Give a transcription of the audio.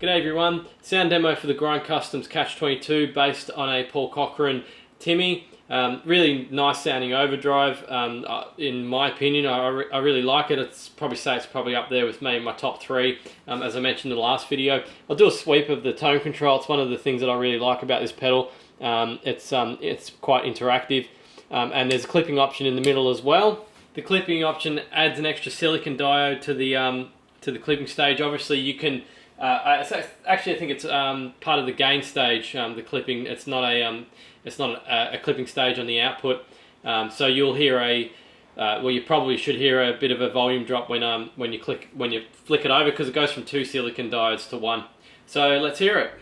G'day everyone, sound demo for the Grindcustoms Catch-22 based on a Paul Cochrane Timmy. Really nice sounding overdrive. In my opinion, I really like it. It's probably up there with maybe my top 3, as I mentioned in the last video. I'll do a sweep of the tone control. It's one of the things that I really like about this pedal. It's quite interactive, and there's a clipping option in the middle as well. The clipping option adds an extra silicon diode to the clipping stage. Obviously, you can. Actually, I think it's part of the gain stage. The clipping. It's not a clipping stage on the output. So you'll hear well, you probably should hear a bit of a volume drop when you flick it over, because it goes from 2 silicon diodes to 1. So let's hear it.